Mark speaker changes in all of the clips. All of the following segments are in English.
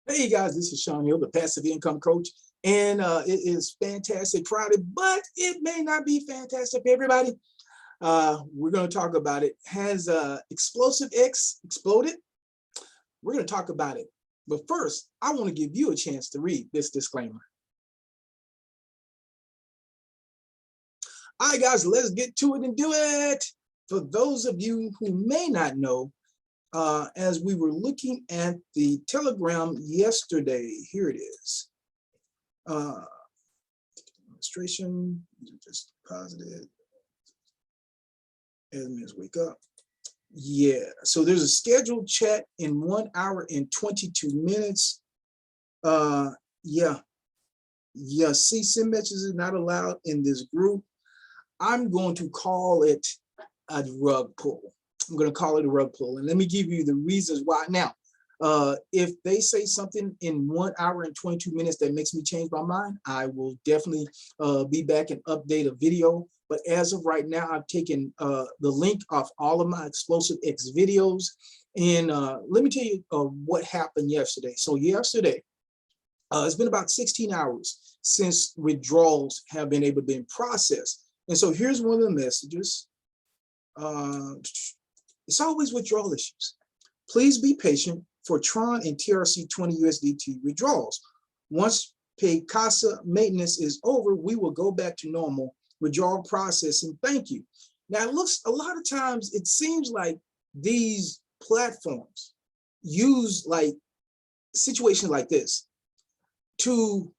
Speaker 1: Hey guys, this is Sean Hill, the passive income coach, and it is Fantastic Friday, but it may not be fantastic for everybody. We're going to talk about it. Has Explosvise-x exploded? We're going to talk about it. But first, I want to give you a chance to read this disclaimer. All right, guys, let's get to it and do it. For those of you who may not know, as we were looking at the Telegram yesterday, here it is. Administration, just positive. Admins wake up. Yeah, so there's a scheduled chat in 1 hour and 22 minutes. Yeah, CC messages is not allowed in this group. I'm going to call it a rug pull. I'm going to call it a rug pull. And let me give you the reasons why. Now, if they say something in 1 hour and 22 minutes that makes me change my mind, I will definitely be back and update a video. But as of right now, I've taken the link off all of my Explosvise-x videos. And let me tell you what happened yesterday. So yesterday, it's been about 16 hours since withdrawals have been able to be processed. And so here's one of the messages. It's always withdrawal issues. Please be patient for Tron and TRC20 USDT withdrawals. Once paid CASA maintenance is over, we will go back to normal withdrawal processing. Thank you. Now, it looks a lot of times, it seems like these platforms use like situations like this to,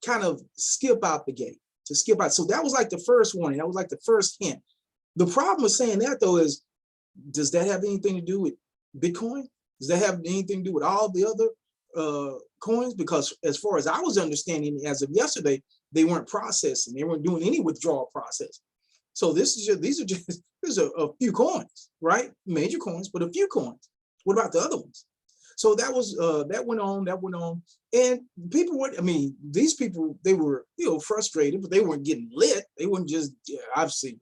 Speaker 1: kind of skip out the gate, to skip out. So that was like the first warning. That was like the first hint. The problem with saying that, though, is does that have anything to do with Bitcoin? Does that have anything to do with all the other coins? Because as far as I was understanding, as of yesterday, they weren't processing. They weren't doing any withdrawal process. So these are just a few coins, right? Major coins, but a few coins. What about the other ones? So that was that went on, and people were. I mean, these people, they were frustrated, but they weren't getting lit. They weren't just. I've seen.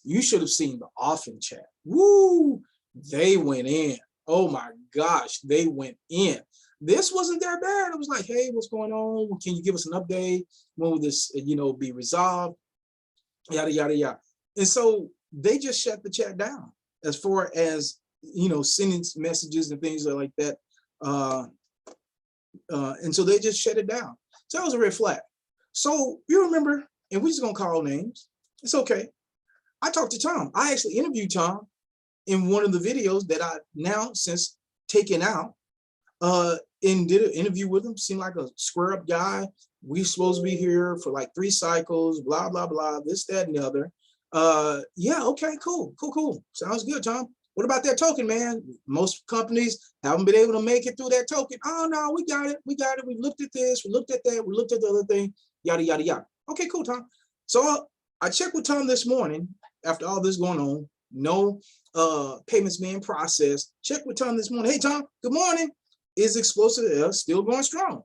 Speaker 1: You should have seen the often chat. Woo! They went in. Oh my gosh, they went in. This wasn't that bad. It was like, hey, what's going on? Can you give us an update? When will this, be resolved? Yada yada yada. And so they just shut the chat down as far as sending messages and things like that. And so they just shut it down. So that was a red flag. So you remember, and we're just gonna call names. It's okay. I talked to Tom. I actually interviewed Tom in one of the videos that I now since taken out, and did an interview with him. Seemed like a square up guy. We supposed to be here for like 3 cycles, blah, blah, blah, this, that, and the other. Yeah, okay, cool. Sounds good, Tom. What about that token, man? Most companies haven't been able to make it through that token. Oh, no, we got it. We looked at this, we looked at that, we looked at the other thing, yada, yada, yada. Okay, cool, Tom. So I checked with Tom this morning after all this going on. No payments being processed. Check with Tom this morning. Hey, Tom, good morning. Is Explosvise-x still going strong?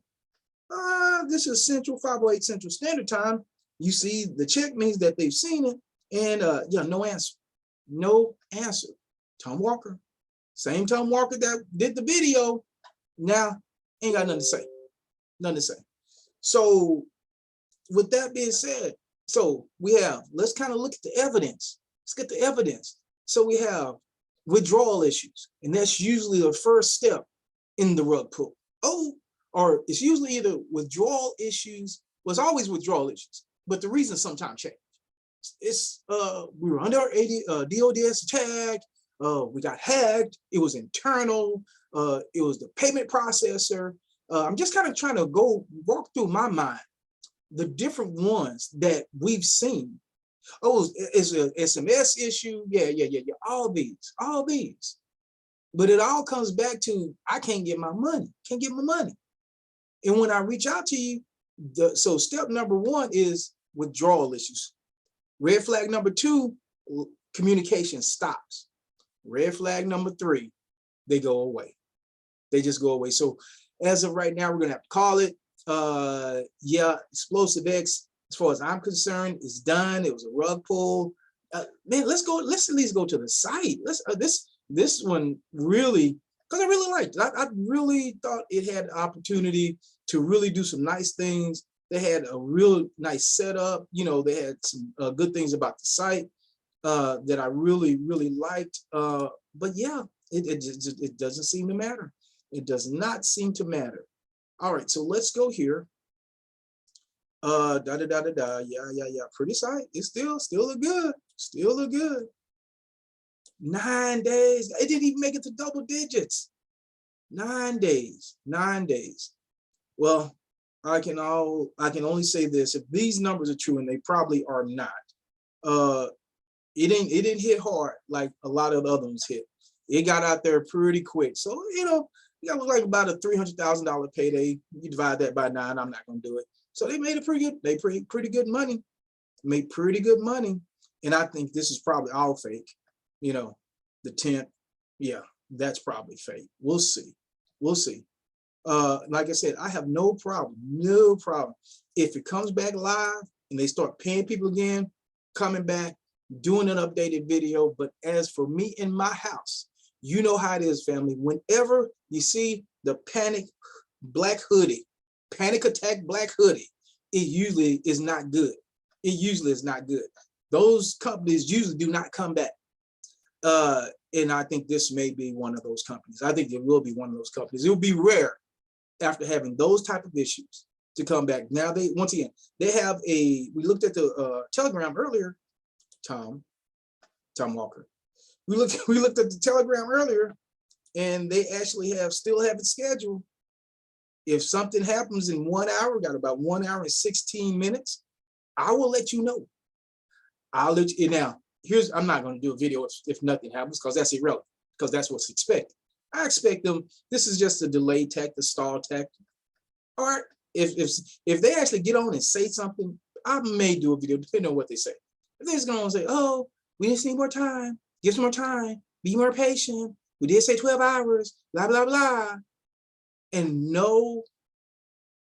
Speaker 1: This is Central 508 Central Standard Time. You see the check means that they've seen it, and no answer. No answer. Tom Walker, same Tom Walker that did the video, now ain't got nothing to say. Nothing to say. So with that being said, so we have, let's kind of look at the evidence. Let's get the evidence. So we have withdrawal issues, and that's usually the first step in the rug pull. Or it's usually either withdrawal issues, well, it's always withdrawal issues, but the reason sometimes change. It's we were under DODS attack, we got hacked, it was internal, it was the payment processor. I'm just kind of trying to walk through my mind the different ones that we've seen. Oh, it's a SMS issue, yeah, all these. But it all comes back to, I can't get my money. And when I reach out to you, so step number 1 is withdrawal issues. Red flag number 2, communication stops. Red flag number 3, they go away. They just go away. So as of right now, we're gonna have to call it. Yeah, Explosvise-x, as far as I'm concerned, is done. It was a rug pull. Man, let's at least go to the site. Let's this one really because I really liked it. I really thought it had the opportunity to really do some nice things. They had a real nice setup. You know, they had some good things about the site that I really, really liked. But yeah, it doesn't seem to matter. It does not seem to matter. All right, so let's go here. Yeah. Pretty site. It's still look good. Still look good. 9 days. It didn't even make it to double digits. 9 days. 9 days. Well, I can only say this: if these numbers are true, and they probably are not, it didn't hit hard like a lot of the other ones hit. It got out there pretty quick. So that was like about a $300,000 payday. You divide that by 9. I'm not gonna do it. So they made it pretty good. They pretty good money. Made pretty good money. And I think this is probably all fake. The 10th. Yeah, that's probably fake. We'll see. We'll see. Like I said, I have no problem if it comes back live and they start paying people again, coming back, doing an updated video. But as for me in my house, you know how it is, family. Whenever you see the panic attack black hoodie, it usually is not good. It usually is not good. Those companies usually do not come back. And I think this may be one of those companies. I think it will be one of those companies. It will be rare after having those type of issues to come back. Now once again, they have we looked at the Telegram earlier, Tom Walker. We looked at the Telegram earlier, and they actually still have it scheduled. If something happens in 1 hour, got about 1 hour and 16 minutes, I will let you know. I'll let you now. I'm not going to do a video if nothing happens, because that's irrelevant, because that's what's expected. I expect them. This is just a delay tactic, the stall tactic. All right. If they actually get on and say something, I may do a video depending on what they say. If they're just going to say, "Oh, we just need more time. Give some more time. Be more patient. We did say 12 hours. Blah blah blah," and no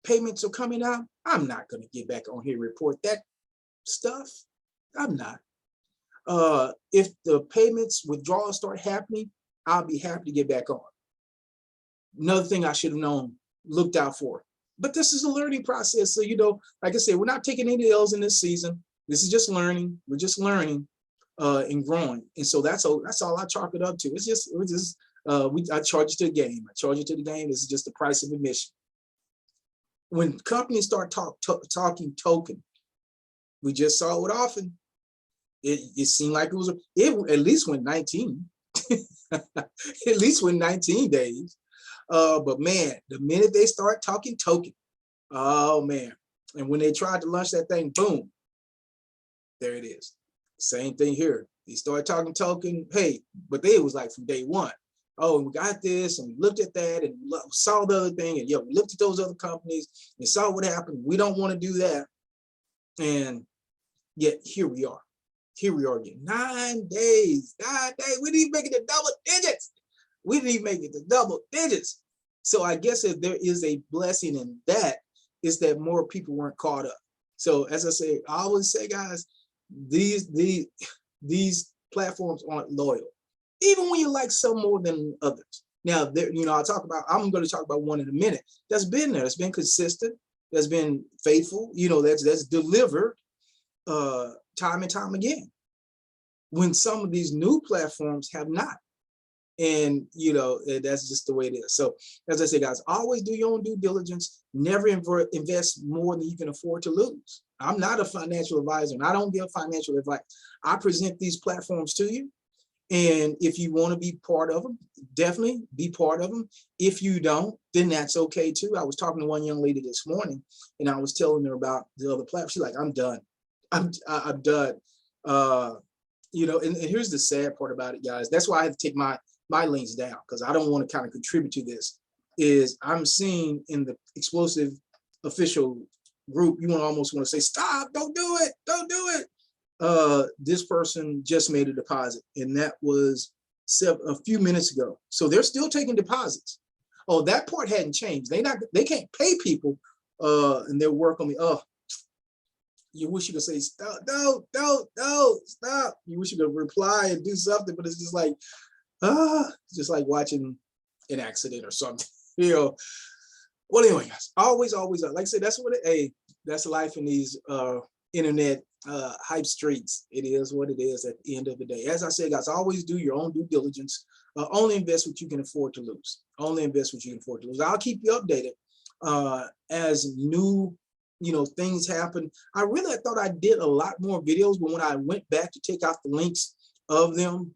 Speaker 1: payments are coming out, I'm not going to get back on here and report that stuff. I'm not. If the payments withdrawals start happening, I'll be happy to get back on. Another thing I should have known, looked out for. But this is a learning process. So, like I said, we're not taking any L's in this season. This is just learning. We're just learning and growing. And so that's all I chalk it up to. I charge you to the game. I charge you to the game. This is just the price of admission. When companies start talking token, we just saw it often. It seemed like it at least went 19. At least went 19 days. But man, the minute they start talking token, oh man. And when they tried to launch that thing, boom, there it is. Same thing here. They started talking token, hey, but it was like from day one. Oh, and we got this, and we looked at that, and we saw the other thing, and yeah, we looked at those other companies and saw what happened. We don't want to do that. And yet here we are. Here we are again. 9 days. 9 days. We didn't even make it to double digits. We didn't even make it to double digits. So I guess if there is a blessing in that, is that more people weren't caught up. So as I say, I always say, guys, these platforms aren't loyal, even when you like some more than others. Now, I'm going to talk about one in a minute. That's been there. That's been consistent. That's been faithful. That's delivered time and time again. When some of these new platforms have not. And, that's just the way it is. So as I say, guys, always do your own due diligence. Never invest more than you can afford to lose. I'm not a financial advisor, and I don't give financial advice. I present these platforms to you. And if you want to be part of them, definitely be part of them. If you don't, then that's okay too. I was talking to one young lady this morning, and I was telling her about the other platform. She's like, I'm done. I'm done. And here's the sad part about it, guys. That's why I have to take my links down, because I don't want to kind of contribute to this. Is I'm seeing in the Explosive official group, you almost want to say, stop, don't do it, don't do it. This person just made a deposit, and that was a few minutes ago. So they're still taking deposits. Oh, that part hadn't changed. They can't pay people, and they're working on me. Oh, you wish you could say, stop, don't, stop. You wish you could reply and do something, but it's just like, just like watching an accident or something. You know. Well, anyway, guys, always, like I said, that's what that's life in these internet hype streets. It is what it is at the end of the day. As I said, guys, always do your own due diligence. Only invest what you can afford to lose. Only invest what you can afford to lose. I'll keep you updated as new, things happen. I really thought I did a lot more videos, but when I went back to take out the links of them,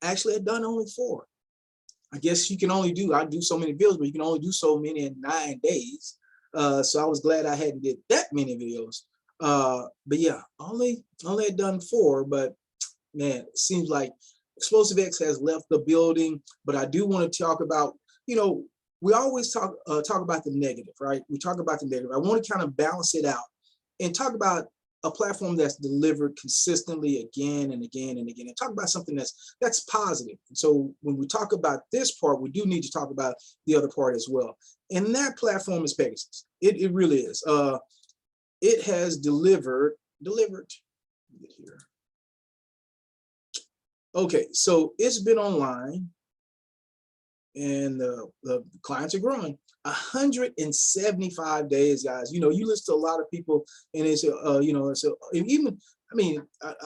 Speaker 1: actually I'd done only 4. I guess you can only I do so many videos, but you can only do so many in 9 days. So I was glad I hadn't did that many videos. But yeah, only had done 4, but man, it seems like Explosvise-x has left the building. But I do want to talk about, we always talk about the negative, right? We talk about the negative. I want to kind of balance it out and talk about a platform that's delivered consistently again and again and again, and talk about something that's positive. And so when we talk about this part, we do need to talk about the other part as well. And that platform is Pegasus. It really is. It has delivered here. Okay, so it's been online and the clients are growing. 175 days, guys. You listen to a lot of people and they say, even,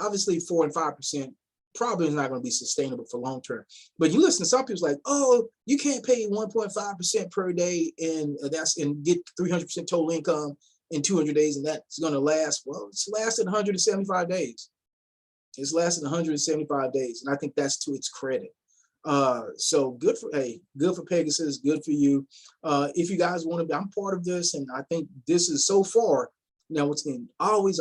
Speaker 1: obviously 4 and 5% probably is not going to be sustainable for long term. But you listen to some people like, oh, you can't pay 1.5% per day and get 300% total income in 200 days, and that's going to last. Well, it's lasted 175 days. It's lasted 175 days, and I think that's to its credit. So good for Pegasus, good for you. If you guys want to be, I'm part of this, and I think this is so far. Now, what's going always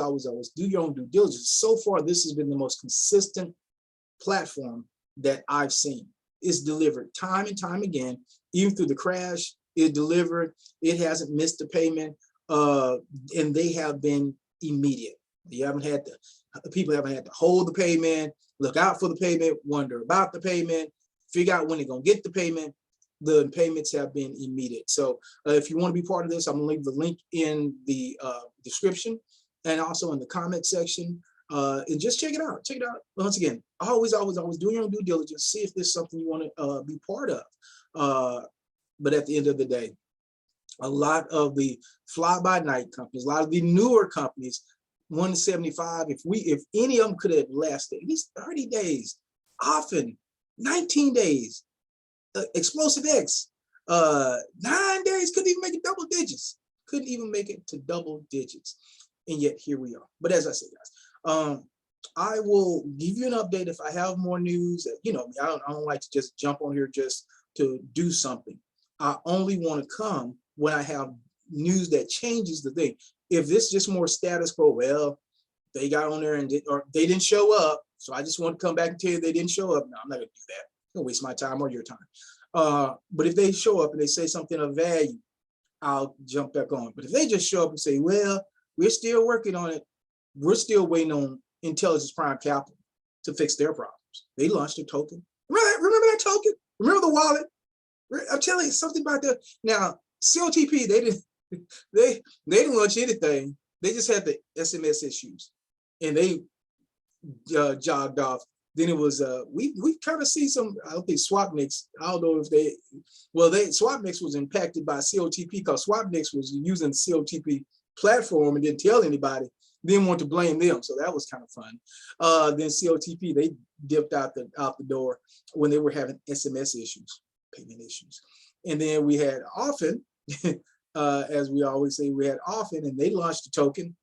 Speaker 1: do your own due diligence. So far, this has been the most consistent platform that I've seen. It's delivered time and time again, even through the crash. It delivered. It hasn't missed a payment, and they have been immediate. People haven't had to hold the payment, look out for the payment, wonder about the payment, figure out when they're going to get the payment. The payments have been immediate. So if you want to be part of this, I'm going to leave the link in the description and also in the comment section. And just check it out. Check it out. Once again, always do your own due diligence. See if there's something you want to be part of. But at the end of the day, a lot of the fly-by-night companies, a lot of the newer companies, 175, if any of them could have lasted at least 30 days, often 19 days. Explosvise-x, 9 days, couldn't even make it double digits. Couldn't even make it to double digits. And yet here we are. But as I said, guys, I will give you an update if I have more news. I don't like to just jump on here just to do something. I only want to come when I have news that changes the thing. If this is just more status quo, well, they got on there and they didn't show up, so I just want to come back and tell you they didn't show up. No, I'm not going to do that. I'm going to waste my time or your time. But if they show up and they say something of value, I'll jump back on. But if they just show up and say, well, we're still working on it, we're still waiting on Intelligence Prime Capital to fix their problems. They launched a token. Remember that token? Remember the wallet? I'm telling you something about that. Now, COTP, they didn't launch anything. They just had the SMS issues, and they jogged off. Then it was we kind of see some. I don't think SwapNix. I don't know if SwapNix was impacted by COTP because SwapNix was using the COTP platform and didn't tell anybody. Didn't want to blame them, so that was kind of fun. Then COTP, they dipped out the door when they were having SMS issues, payment issues, and then we had Often. As we always say, we had Often, and they launched a token.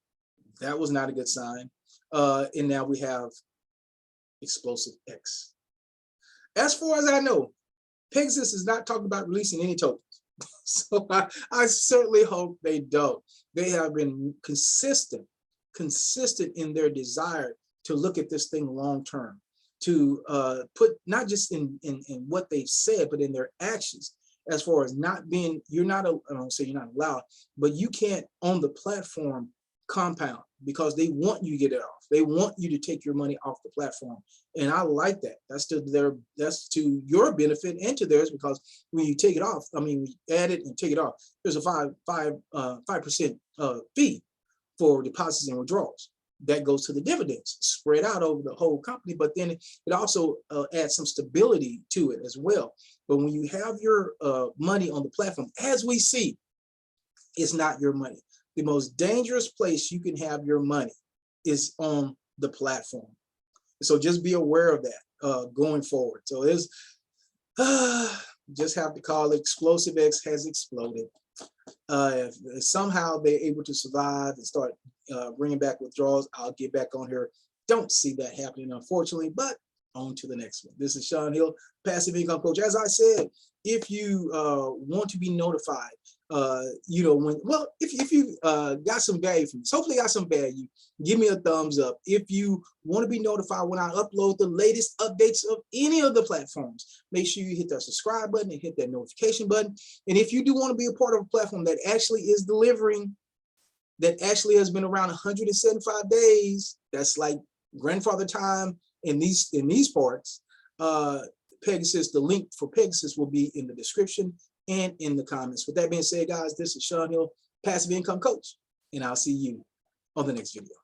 Speaker 1: That was not a good sign. And now we have Explosvise-x. As far as I know, Pegasus is not talking about releasing any tokens. So I certainly hope they don't. They have been consistent in their desire to look at this thing long term, to put not just in what they've said, but in their actions. As far as not being, I don't say you're not allowed, but you can't on the platform compound because they want you to get it off. They want you to take your money off the platform. And I like that. That's to your benefit and to theirs, because when you take it off, when you add it and take it off, there's a 5% fee for deposits and withdrawals. that goes to the dividends spread out over the whole company, but then it also adds some stability to it as well. But when you have your money on the platform, as we see, it's not your money. The most dangerous place you can have your money is on the platform. So just be aware of that going forward. So it's just have to call it Explosvise-x has exploded. If somehow they're able to survive and start bringing back withdrawals, I'll get back on here. Don't see that happening, unfortunately, but on to the next one. This is Sean Hill, Passive Income Coach. As I said, if you want to be notified, you know, if you got some value from this, hopefully got some value, give me a thumbs up. If you want to be notified when I upload the latest updates of any of the platforms, make sure you hit that subscribe button and hit that notification button. And if you do want to be a part of a platform that actually is delivering, that actually has been around 175 days, that's like grandfather time in these parts, Pegasus, the link for Pegasus will be in the description and in the comments. With that being said, guys, this is Sean Hill, Passive Income Coach, and I'll see you on the next video.